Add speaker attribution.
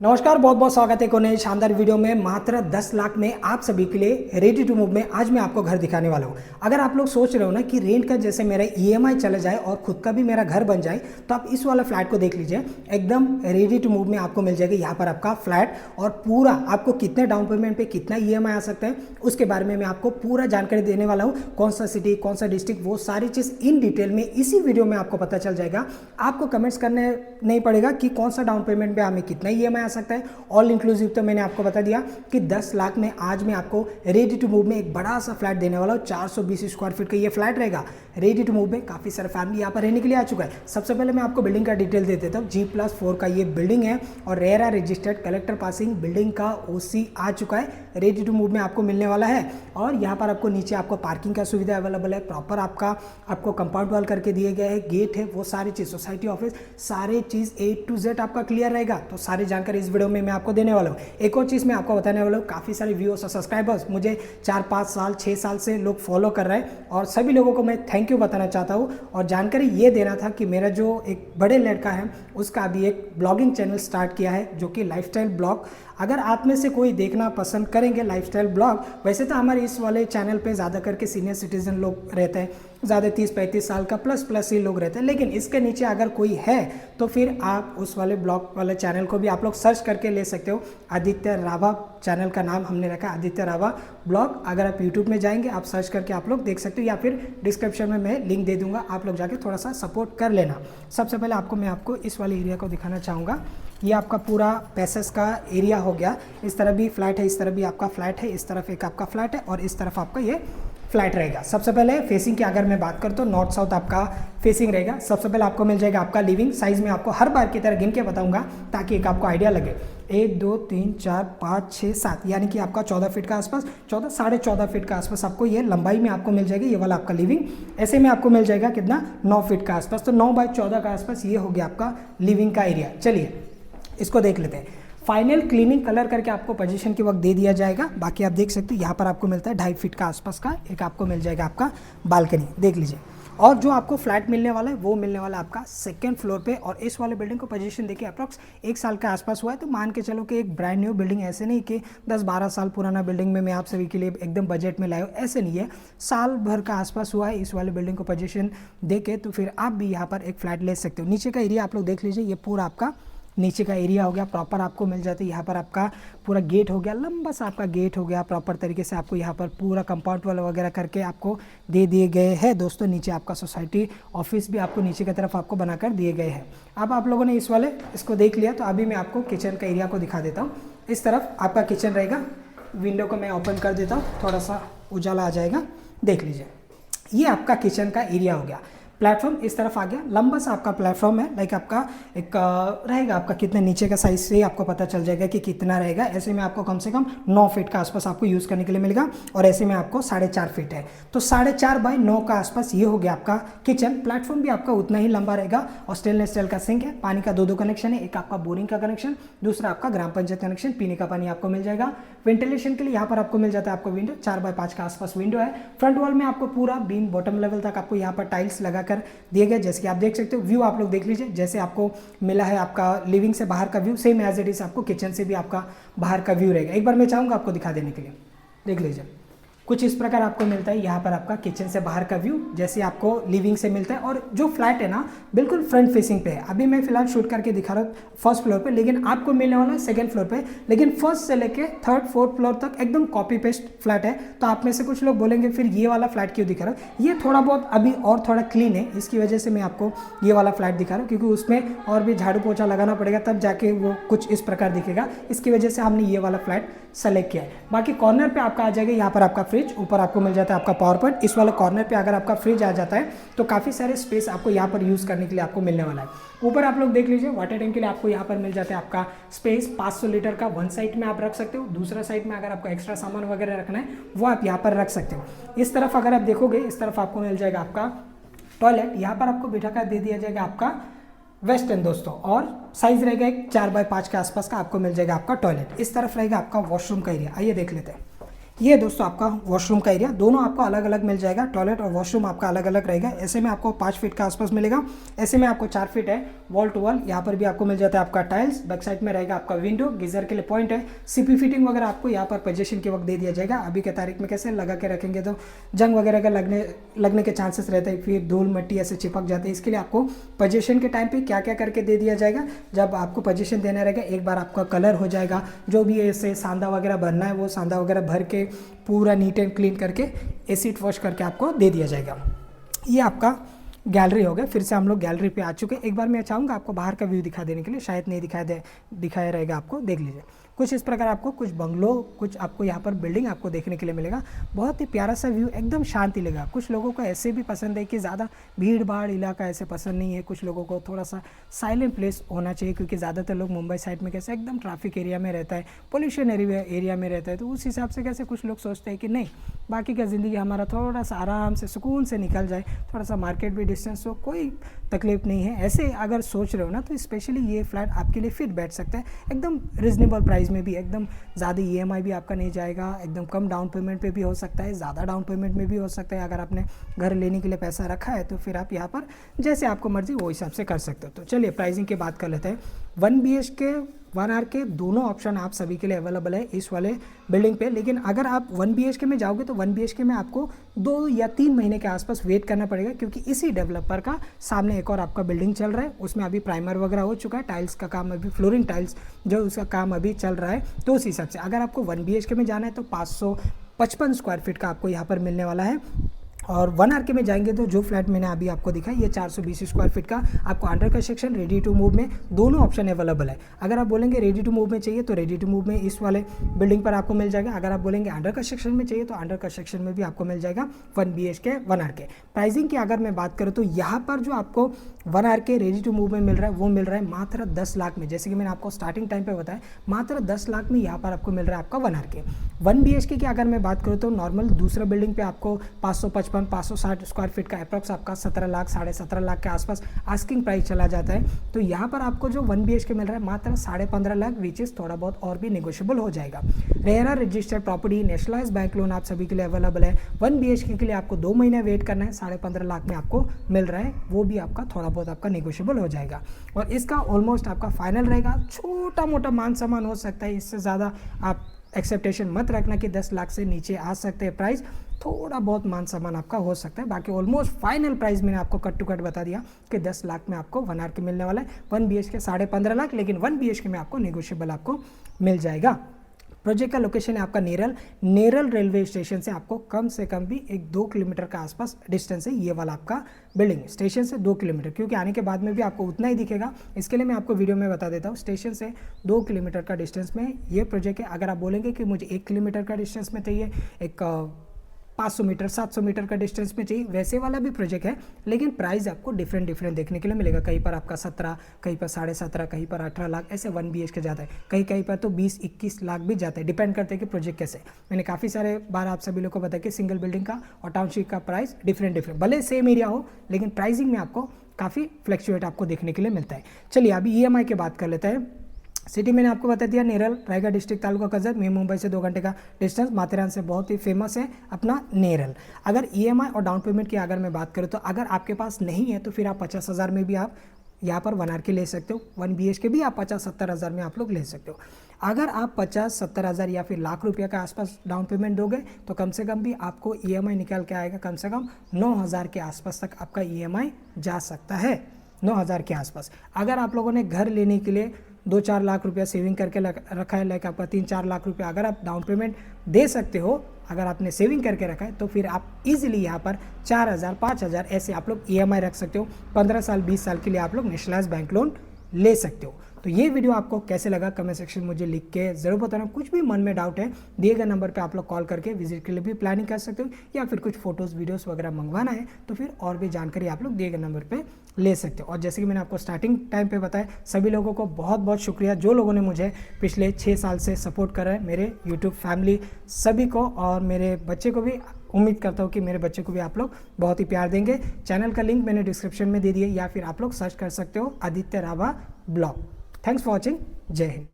Speaker 1: नमस्कार, बहुत बहुत स्वागत है एक और नए शानदार वीडियो में। मात्र 10 लाख में आप सभी के लिए रेडी टू मूव में आज मैं आपको घर दिखाने वाला हूं। अगर आप लोग सोच रहे हो ना कि रेंट का जैसे मेरा ईएमआई चला जाए और खुद का भी मेरा घर बन जाए, तो आप इस वाला फ्लैट को देख लीजिए। एकदम रेडी टू मूव में आपको मिल जाएगा यहाँ पर आपका फ्लैट, और पूरा आपको कितने डाउन पेमेंट पे कितना ईएमआई आ सकता है उसके बारे में मैं आपको पूरा जानकारी देने वाला हूँ। कौन सा सिटी, कौन सा डिस्ट्रिक्ट, वो सारी चीज़ इन डिटेल में इसी वीडियो में आपको पता चल जाएगा। आपको कमेंट्स करने नहीं पड़ेगा कि कौन सा डाउन पेमेंट पे हमें कितना ईएमआई आ सकता है। ऑल इंक्लूसिव तो मैंने आपको बता दिया कि 10 लाख में आज मैं आपको रेडी टू मूव में एक बड़ा सा फ्लैट देने वाला हूँ। 420 स्क्वायर फीट का ये फ्लैट रहेगा। रेडी टू मूव में काफ़ी सारा फैमिली यहाँ पर रहने के लिए आ चुका है। सबसे पहले मैं आपको बिल्डिंग का डिटेल दे देता हूँ। G+4 का ये बिल्डिंग है और RERA registered collector passing building का ओसी आ चुका है। रेडी टू मूव में आपको मिलने वाला है। और यहाँ पर आपको नीचे आपको पार्किंग का सुविधा अवेलेबल है। प्रॉपर आपको कंपाउंड वॉल करके दिए गए हैं, गेट है, वो सारी चीज़, सोसाइटी ऑफिस, सारी चीज़ A to Z आपका क्लियर रहेगा। तो सारी जानकारी इस वीडियो में मैं आपको देने वाला हूँ। एक और चीज़ मैं आपको बताने वाला हूँ, काफ़ी सारे व्यूअर्स और सब्सक्राइबर्स मुझे 4-5 साल 6 साल से लोग फॉलो कर रहे हैं, और सभी लोगों को मैं थैंक यू बताना चाहता हूँ। और जानकारी ये देना था कि मेरा जो एक बड़े लड़का है उसका अभी एक ब्लॉगिंग चैनल स्टार्ट किया है जो कि लाइफस्टाइल ब्लॉग। अगर आप में से कोई देखना पसंद करेंगे लाइफस्टाइल ब्लॉग, वैसे तो हमारे इस वाले चैनल पे ज़्यादा करके सीनियर सिटीजन लोग रहते हैं, ज़्यादा 30-35 साल का प्लस ही लोग रहते हैं, लेकिन इसके नीचे अगर कोई है तो फिर आप उस वाले ब्लॉग वाले चैनल को भी आप लोग सर्च करके ले सकते हो। आदित्य राभा चैनल का नाम हमने रखा है, आदित्य राभा ब्लॉग। अगर आप यूट्यूब में जाएंगे आप सर्च करके आप लोग देख सकते हो, या फिर डिस्क्रिप्शन में मैं लिंक दे दूंगा, आप लोग जाके थोड़ा सा सपोर्ट कर लेना। सबसे पहले मैं आपको इस वाले एरिया को दिखाना चाहूँगा। ये आपका पूरा पैसेस का एरिया हो गया। इस तरफ भी फ्लैट है, इस तरफ भी आपका फ्लैट है, इस तरफ एक आपका फ्लैट है और इस तरफ आपका ये फ्लैट रहेगा। सबसे पहले फेसिंग की अगर मैं बात करता हूँ, नॉर्थ साउथ आपका फेसिंग रहेगा। सबसे पहले आपको मिल जाएगा आपका लिविंग साइज में, आपको हर बार की तरह गिन के बताऊंगा ताकि एक आपको आइडिया लगे। 1 2 3 4 5 6 7 यानी कि आपका 14 फीट का आसपास, 14 साढ़े 14 फीट का आसपास आपको ये लंबाई में आपको मिल जाएगी। ये वाला आपका लिविंग ऐसे में आपको मिल जाएगा कितना, 9 फीट का आसपास। तो 9 बाय 14 का आसपास ये हो गया आपका लिविंग का एरिया। चलिए इसको देख लेते हैं। फाइनल क्लीनिंग कलर करके आपको पोजीशन के वक्त दे दिया जाएगा। बाकी आप देख सकते हो यहाँ पर आपको मिलता है 2.5 फीट का आसपास का एक आपको मिल जाएगा आपका बालकनी, देख लीजिए। और जो आपको फ्लैट मिलने वाला है वो मिलने वाला है आपका सेकंड फ्लोर पे। और इस वाले बिल्डिंग को पोजीशन देखिए अप्रॉक्स 1 साल के आसपास हुआ है। तो मान के चलो कि एक ब्रांड न्यू बिल्डिंग, ऐसे नहीं कि 10-12 साल पुराना बिल्डिंग में मैं आप सभी के लिए एकदम बजट में लाया हूँ, ऐसे नहीं है। साल भर का आसपास हुआ है इस वाले बिल्डिंग को पोजीशन दे के, तो फिर आप भी यहाँ पर एक फ्लैट ले सकते हो। नीचे का एरिया आप लोग देख लीजिए, ये पूरा आपका नीचे का एरिया हो गया, प्रॉपर आपको मिल जाता है। यहाँ पर आपका पूरा गेट हो गया, लंबा सा आपका गेट हो गया, प्रॉपर तरीके से आपको यहाँ पर पूरा कंपाउंड वाल वगैरह करके आपको दे दिए गए हैं। दोस्तों नीचे आपका सोसाइटी ऑफिस भी आपको नीचे की तरफ आपको बनाकर दिए गए हैं। अब आप लोगों ने इसको देख लिया, तो अभी मैं आपको किचन का एरिया को दिखा देता हूँ। इस तरफ आपका किचन रहेगा। विंडो को मैं ओपन कर देता हूँ, थोड़ा सा उजाला आ जाएगा, देख लीजिए। ये आपका किचन का एरिया हो गया। प्लेटफॉर्म इस तरफ आ गया, लंबा सा आपका प्लेटफॉर्म है। लाइक आपका एक रहेगा आपका कितने नीचे का साइज से आपको पता चल जाएगा कि कितना रहेगा। ऐसे में आपको कम से कम 9 फीट का आसपास आपको यूज़ करने के लिए मिलेगा, और ऐसे में आपको 4.5 फीट है। तो 4.5 बाय 9 का आसपास ये हो गया आपका किचन। प्लेटफॉर्म भी आपका उतना ही लंबा रहेगा, और स्टेनलेस स्टील का सिंक है। पानी का 2 कनेक्शन है, एक आपका बोरिंग का कनेक्शन, दूसरा आपका ग्राम पंचायत कनेक्शन। पीने का पानी आपको मिल जाएगा। वेंटिलेशन के लिए यहाँ पर आपको मिल जाता है आपको विंडो, 4 बाय 5 का आसपास विंडो है। फ्रंट वॉल में आपको पूरा बीम बॉटम लेवल तक आपको यहाँ पर टाइल्स लगाकर दिए गए, जैसे कि आप देख सकते हो। व्यू आप लोग देख लीजिए, जैसे आपको मिला है आपका लिविंग से बाहर का view, same as it is आपको किचन से भी आपका बाहर का व्यू रहेगा। एक बार मैं चाहूँगा आपको दिखा देने के लिए, देख लीजिए। कुछ इस प्रकार आपको मिलता है यहाँ पर आपका किचन से बाहर का व्यू, जैसे आपको लिविंग से मिलता है। और जो फ्लैट है ना बिल्कुल फ्रंट फेसिंग पे है। अभी मैं फिलहाल शूट करके दिखा रहा हूँ फर्स्ट फ्लोर पे, लेकिन आपको मिलने वाला है सेकंड फ्लोर पे। लेकिन फर्स्ट से लेके थर्ड फोर्थ फ्लोर तक एकदम कॉपी पेस्ट फ्लैट है। तो आप में से कुछ लोग बोलेंगे फिर ये वाला फ्लैट क्यों दिखा रहा हूँ। ये थोड़ा बहुत अभी और थोड़ा क्लीन है, इसकी वजह से मैं आपको ये वाला फ्लैट दिखा रहा हूँ, क्योंकि उसमें और भी झाड़ू पोछा लगाना पड़ेगा, तब जाके वो कुछ इस प्रकार दिखेगा। इसकी वजह से हमने ये वाला फ्लैट सेलेक्ट किया है। बाकी कॉर्नर पे आपका आ जाएगा यहाँ पर आपका फ्रिज, ऊपर आपको मिल जाता है आपका पावर पॉइंट। इस वाले कॉर्नर पे अगर आपका फ्रिज आ जाता है तो काफ़ी सारे स्पेस आपको यहाँ पर यूज़ करने के लिए आपको मिलने वाला है। ऊपर आप लोग देख लीजिए, वाटर टैंक के लिए आपको यहाँ पर मिल जाता है आपका स्पेस 500 लीटर का। वन साइड में आप रख सकते हो, दूसरा साइड में अगर आपको एक्स्ट्रा सामान वगैरह रखना है वो आप यहाँ पर रख सकते हो। इस तरफ अगर आप देखोगे, इस तरफ आपको मिल जाएगा आपका टॉयलेट, यहाँ पर आपको बिठा कर दे दिया जाएगा आपका वेस्टर्न दोस्तों। और साइज रहेगा एक 4 बाय 5 के आसपास का आपको मिल जाएगा आपका टॉयलेट। इस तरफ रहेगा आपका वॉशरूम का एरिया। आइए देख लेते हैं। ये दोस्तों आपका वॉशरूम का एरिया, दोनों आपको अलग अलग मिल जाएगा, टॉयलेट और वॉशरूम आपका अलग अलग रहेगा। ऐसे में आपको 5 फीट के आसपास मिलेगा, ऐसे में आपको 4 फीट है वॉल टू वॉल। यहाँ पर भी आपको मिल जाता है आपका टाइल्स, बैक साइड में रहेगा आपका विंडो, गीजर के लिए पॉइंट है, सीपी फिटिंग वगैरह आपको यहाँ पर पोजीशन के वक्त दे दिया जाएगा। अभी के तारीख में कैसे लगा के रखेंगे तो जंग वगैरह का लगने के चांसेस रहते हैं, फिर धूल मिट्टी ऐसे चिपक जाते हैं। इसके लिए आपको पोजीशन के टाइम पे क्या क्या करके दे दिया जाएगा, जब आपको पोजीशन देना रहेगा एक बार आपका कलर हो जाएगा, जो भी ऐसे सांदा वगैरह भरना है वो सांदा वगैरह भर के पूरा नीट एंड क्लीन करके एसिड वॉश करके आपको दे दिया जाएगा। ये आपका गैलरी हो गया। फिर से हम लोग गैलरी पे आ चुके हैं। एक बार मैं चाहूँगा आपको बाहर का व्यू दिखा देने के लिए, शायद नहीं दिखाया रहेगा आपको, देख लीजिए। कुछ इस प्रकार आपको कुछ बंगलो, कुछ आपको यहाँ पर बिल्डिंग आपको देखने के लिए मिलेगा। बहुत ही प्यारा सा व्यू, एकदम शांति लगेगा। कुछ लोगों को ऐसे भी पसंद है कि ज़्यादा भीड़ भाड़ इलाका ऐसे पसंद नहीं है, कुछ लोगों को थोड़ा सा साइलेंट प्लेस होना चाहिए, क्योंकि ज़्यादातर लोग मुंबई साइड में कैसे एकदम ट्रैफिक एरिया में रहता है, पोल्यूशन एरिया में रहता है। तो उस हिसाब से कैसे कुछ लोग सोचते हैं कि नहीं, बाकी का ज़िंदगी हमारा थोड़ा सा आराम से सुकून से निकल जाए, थोड़ा सा मार्केट भी डिस्टेंस हो, कोई तकलीफ नहीं है। ऐसे अगर सोच रहे हो ना तो स्पेशली ये फ्लैट आपके लिए फिट बैठ सकता है, एकदम रिजनेबल प्राइस में भी, एकदम ज़्यादा EMI भी आपका नहीं जाएगा, एकदम कम डाउन पेमेंट पे भी हो सकता है, ज़्यादा डाउन पेमेंट में भी हो सकता है। अगर आपने घर लेने के लिए पैसा रखा है तो फिर आप यहाँ पर जैसे आपको मर्जी वो हिसाब से कर सकते हो। तो चलिए प्राइसिंग की बात कर लेते हैं। 1 BHK 1 RK दोनों ऑप्शन आप सभी के लिए अवेलेबल है इस वाले बिल्डिंग पे। लेकिन अगर आप 1 BHK में जाओगे तो 1 BHK में आपको 2 या 3 महीने के आसपास वेट करना पड़ेगा, क्योंकि इसी डेवलपर का सामने एक और आपका बिल्डिंग चल रहा है, उसमें अभी प्राइमर वगैरह हो चुका है, टाइल्स का काम अभी, फ्लोरिंग टाइल्स जो उसका काम अभी चल रहा है। तो उस हिसाब से अगर आपको 1 BHK में जाना है तो 555 स्क्वायर फीट का आपको यहाँ पर मिलने वाला है। और 1 RK में जाएंगे तो जो फ्लैट मैंने अभी आपको दिखाया ये 420 स्क्वायर फीट का आपको under construction, ready to move में दोनों ऑप्शन अवेलेबल है। अगर आप बोलेंगे रेडी टू मूव में चाहिए तो रेडी टू मूव में इस वाले बिल्डिंग पर आपको मिल जाएगा। अगर आप बोलेंगे अंडर कंस्ट्रक्शन में चाहिए तो अंडर कंस्ट्रक्शन में भी आपको मिल जाएगा 1 BHK 1 RK। प्राइसिंग की अगर मैं बात करूँ तो यहाँ पर जो आपको 1 RK रेडी टू मूव में मिल रहा है वो मिल रहा है मात्र 10 लाख में। जैसे कि मैंने आपको स्टार्टिंग टाइम पे बताया, मात्र 10 लाख में यहाँ पर आपको मिल रहा है आपका 1 RK। 1 BHK की अगर मैं बात करूँ तो नॉर्मल दूसरा बिल्डिंग पे आपको 555 560 स्क्वायर फीट का अप्रॉक्स आपका 17 लाख 17.5 लाख के आसपास आस्किंग प्राइस चला जाता है। तो यहाँ पर आपको जो 1 BHK मिल रहा है मात्र 15.5 लाख, विच इज थोड़ा बहुत और भी नेगोशिएबल हो जाएगा। RERA registered property, nationalise bank loan आप सभी के लिए अवेलेबल है। 1 BHK के लिए आपको 2 महीने वेट करना है, 15.5 लाख में आपको मिल रहा है, वो भी आपका थोड़ा बहुत आपका नेगोशिएबल हो जाएगा। और इसका ऑलमोस्ट आपका फाइनल रहेगा, छोटा मोटा मान सम्मान हो सकता है, इससे ज़्यादा आप एक्सेप्टेशन मत रखना कि 10 लाख से नीचे आ सकते हैं प्राइस, थोड़ा बहुत मान सम्मान आपका हो सकता है। बाकी ऑलमोस्ट फाइनल प्राइस मैंने आपको कट टू कट बता दिया कि 10 लाख में आपको 1 RK मिलने वाला है। 1 BHK 15.5 लाख, लेकिन 1 BHK में आपको नेगोशिएबल आपको मिल जाएगा। प्रोजेक्ट का लोकेशन है आपका नेरल रेलवे स्टेशन से आपको कम से कम भी 1-2 किलोमीटर का आसपास डिस्टेंस है ये वाला आपका बिल्डिंग, स्टेशन से 2 किलोमीटर, क्योंकि आने के बाद में भी आपको उतना ही दिखेगा, इसके लिए मैं आपको वीडियो में बता देता हूँ। स्टेशन से 2 किलोमीटर का डिस्टेंस में ये प्रोजेक्ट है। अगर आप बोलेंगे कि मुझे 1 किलोमीटर का डिस्टेंस में चाहिए, एक 500 मीटर 700 मीटर का डिस्टेंस में चाहिए, वैसे वाला भी प्रोजेक्ट है, लेकिन प्राइस आपको डिफरेंट देखने के लिए मिलेगा। कहीं पर आपका 17, कहीं पर 17.5, कहीं पर 18 लाख, ऐसे 1 BHK जाता है, कहीं पर तो 20-21 लाख भी जाता है, डिपेंड करते हैं कि प्रोजेक्ट कैसे। मैंने काफ़ी सारे बार आप सभी लोग को बताया कि सिंगल बिल्डिंग का और टाउनशिप का प्राइस डिफरेंट, भले सेम एरिया हो लेकिन प्राइसिंग में आपको काफ़ी फ्लैक्चुएट आपको देखने के लिए मिलता है। चलिए अभी EMI की बात कर लेते हैं। सिटी मैंने आपको बता दिया, नेरल, रायगढ़ डिस्ट्रिक्ट, तालुका कर्जत, मैं मुंबई से 2 घंटे का डिस्टेंस, माथेरान से बहुत ही फेमस है अपना नेरल। अगर EMI और डाउन पेमेंट की अगर मैं बात करूँ तो अगर आपके पास नहीं है तो फिर आप 50,000 में भी आप यहाँ पर 1 RK ले सकते हो। 1 BHK भी आप 50-70 हज़ार में आप लोग ले सकते हो। अगर आप 50-70 हज़ार या फिर लाख रुपये का आसपास डाउन पेमेंट दोगे तो कम से कम भी आपको EMI निकाल के आएगा, कम से कम 9,000 के आसपास तक आपका EMI जा सकता है, 9,000 के आसपास। अगर आप लोगों ने घर लेने के लिए 2-4 लाख रुपया सेविंग करके रखा है, लाइक आपका 3-4 लाख रुपया अगर आप डाउन पेमेंट दे सकते हो, अगर आपने सेविंग करके रखा है तो फिर आप इजीली यहाँ पर 4,000 5,000 ऐसे आप लोग EMI रख सकते हो। 15 साल 20 साल के लिए आप लोग नेशनलाइज बैंक लोन ले सकते हो। तो ये वीडियो आपको कैसे लगा कमेंट सेक्शन में मुझे लिख के ज़रूर बताना। कुछ भी मन में डाउट है दिए गए नंबर पे आप लोग कॉल करके विजिट के लिए भी प्लानिंग कर सकते हो, या फिर कुछ फोटोज़ वीडियोस वगैरह मंगवाना है तो फिर और भी जानकारी आप लोग दिए गए नंबर पे ले सकते हो। और जैसे कि मैंने आपको स्टार्टिंग टाइम पे बताया, सभी लोगों को बहुत बहुत शुक्रिया जो लोगों ने मुझे पिछले 6 साल से सपोर्ट करा है, मेरे यूट्यूब फैमिली सभी को, और मेरे बच्चे को भी उम्मीद करता हूँ कि मेरे बच्चे को भी आप लोग बहुत ही प्यार देंगे। चैनल का लिंक मैंने डिस्क्रिप्शन में दे दिया, या फिर आप लोग सर्च कर सकते हो Aditya Rabha blog. Thanks for watching. जय हिंद।